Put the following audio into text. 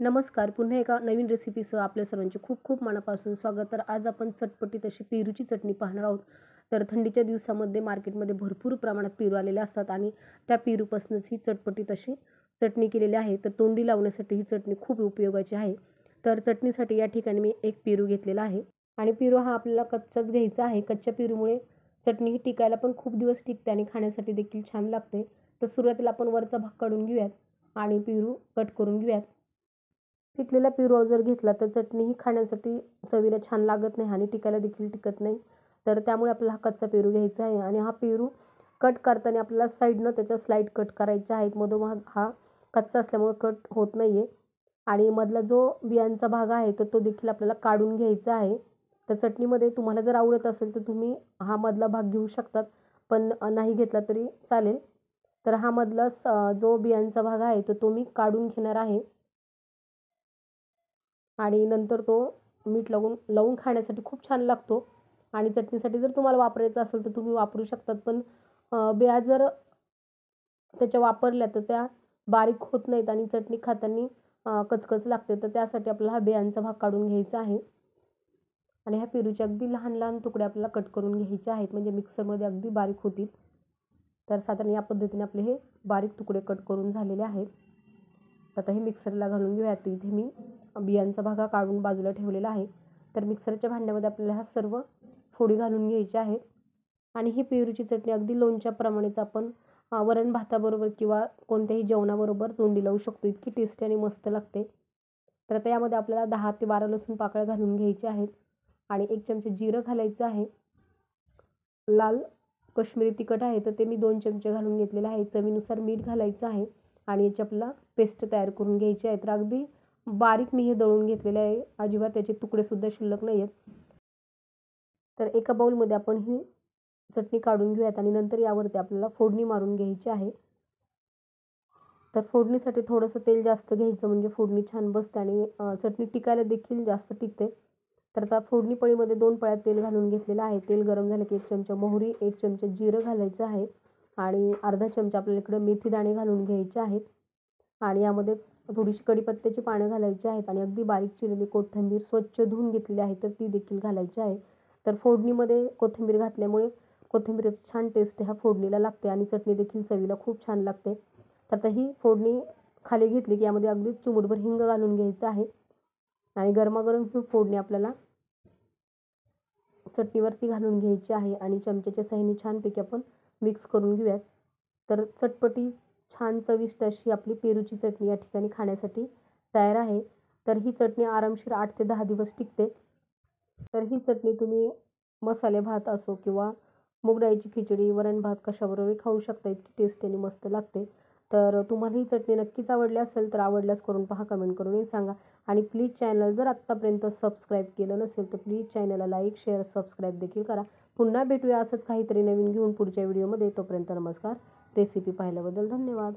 नमस्कार. पुन्हा एका नवीन रेसिपीसह आपल्या सर्वांचे खूप खूप मनापासून स्वागत. तर आज आपण चटपटीत अशी पेरूची चटणी पाहणार आहोत. तर थंडीच्या दिवसामध्ये मार्केटमध्ये भरपूर प्रमाणात पेरू आलेले असतात आणि त्या पेरूपासूनच ही चटपटीत अशी चटणी केलेली आहे. तर तोंडी लावण्यासाठी ही चटणी खूप उपयोगाची आहे. तर चटणीसाठी या ठिकाणी मी एक पेरू घेतलेला आहे आणि पेरू हा आपल्याला कच्चाच घ्यायचा आहे. कच्च्या पेरूमुळे चटणी ही टिकायला पण खूप दिवस टिकते आणि खाण्यासाठी देखील छान लागते. तर सुरुवातीला आपण वरचा भाग काढून घेऊयात आणि पेरू कट करून घेऊयात. पिकलेला पेरू जर घेतला तर चटणी ही खाण्यासाठी चवीला छान लागत नाही आणि टिकायला देखील टिकत नाही. तर त्यामुळे आपल्याला हा कच्चा पेरू घ्यायचा आहे आणि हा पेरू कट करताना आपल्याला साईडनं त्याच्या स्लाईड कट करायच्या आहेत. मधोमध हा कच्चा असल्यामुळे कट होत नाही आहे आणि मधला जो बियांचा भाग आहे तर तो देखील आपल्याला काढून घ्यायचा आहे. तर चटणीमध्ये तुम्हाला जर आवडत असेल तर तुम्ही हा मधला भाग घेऊ शकतात, पण नाही घेतला तरी चालेल. तर हा मधला जो बियांचा भाग आहे तर तो मी काढून घेणार आहे आणि नंतर तो मीठ लावून खाण्यासाठी खूप छान लागतो आणि चटणीसाठी जर तुम्हाला वापरायचा असेल तर तुम्ही वापरू शकतात. पण बिया जर त्याच्या वापरल्या तर त्या बारीक होत नाहीत आणि चटणी खाताना कचकच लागते. तर त्यासाठी आपल्याला हा बियांचा भाग काढून घ्यायचा आहे आणि ह्या पेरूचे अगदी लहान लहान तुकडे आपल्याला कट करून घ्यायचे आहेत, म्हणजे मिक्सरमध्ये अगदी बारीक होतील. तर साधारण या पद्धतीने आपले हे बारीक तुकडे कट करून झालेले आहेत. आता हे मिक्सरला घालून घेऊयात. इथे मी बियांचा भाग काढून बाजूला ठेवलेला आहे. तर मिक्सरच्या भांड्यामध्ये आपल्याला ह्या सर्व फोडी घालून घ्यायच्या आहेत आणि ही पेरूची चटणी अगदी लोणच्याप्रमाणेच आपण वरण भाताबरोबर किंवा कोणत्याही जेवणाबरोबर तोंडी लावू शकतो. इतकी टेस्टी आणि मस्त लागते. तर आता यामध्ये आपल्याला 10 ते 12 लसूण पाकळ्या घालून घ्यायच्या आहेत आणि 1 चमचे जिरं घालायचं आहे. लाल कश्मीरी तिखट आहे तर ते मी 2 चमचे घालून घेतलेलं आहे. चवीनुसार मीठ घालायचं आहे आणि याची आपल्याला पेस्ट तयार करून घ्यायची आहे. तर अगदी बारीक मी हे दळून घेतलेले आहे. अजिबात त्याचे तुकडेसुद्धा शिल्लक नाही आहेत. तर एका बाउलमध्ये आपण ही चटणी काढून घेऊयात आणि नंतर यावरती आपल्याला फोडणी मारून घ्यायची आहे. तर फोडणीसाठी थोडंसं तेल जास्त घ्यायचं, म्हणजे फोडणी छान बसते आणि चटणी टिकायला देखील जास्त टिकते. तर आता फोडणी पळीमध्ये 2 पळ्या तेल घालून घेतलेलं आहे. तेल गरम झालं की 1 चमचा मोहरी, 1 चमचा जिरं घालायचं आहे आणि अर्धा चमचा आपल्याला इकडं मेथी दाणे घालून घ्यायचे आहेत आणि यामध्ये थोडीशी कढीपत्त्याची पानं घालायची आहेत आणि अगदी बारीक चिरलेली कोथिंबीर स्वच्छ धुवून घेतलेली आहे तर ती देखील घालायची आहे. तर फोडणीमध्ये कोथिंबीर घातल्यामुळे कोथिंबीरीची छान टेस्ट ह्या फोडणीला लागते आणि चटणी देखील चवीला खूप छान लागते. तर आता ही फोडणी खाली घेतली की यामध्ये अगदी चिमूटभर हिंग घालून घ्यायचं आहे आणि गरमागरम ही फोडणी आपल्याला चटणीवरती घालून घ्यायची आहे आणि चमच्याच्या साहाय्याने छानपैकी आपण मिक्स करून घेऊयात. तर चटपटी छान चविष्ट अशी आपली पेरूची चटणी या ठिकाणी खाण्यासाठी तयार आहे. तर ही चटणी आरामशीर 8 ते 10 दिवस टिकते. तर ही चटणी तुम्ही मसाले भात असो किंवा मूग डाळीची खिचडी, वरण भात कशाबरोबरही खाऊ शकता. इतकी टेस्टी आणि मस्त लागते. तर तुम्हाला ही चटणी नक्कीच आवडली असेल तर आवडल्यास करून पहा, कमेंट करूनही सांगा आणि प्लीज चॅनल जर आत्तापर्यंत सबस्क्राईब केलं नसेल तर प्लीज चॅनलला लाईक, शेअर, सबस्क्राईब देखील करा. पुन्हा भेटूया असंच काहीतरी नवीन घेऊन पुढच्या व्हिडिओमध्ये. तोपर्यंत नमस्कार. रेसिपी पाहिल्याबद्दल धन्यवाद.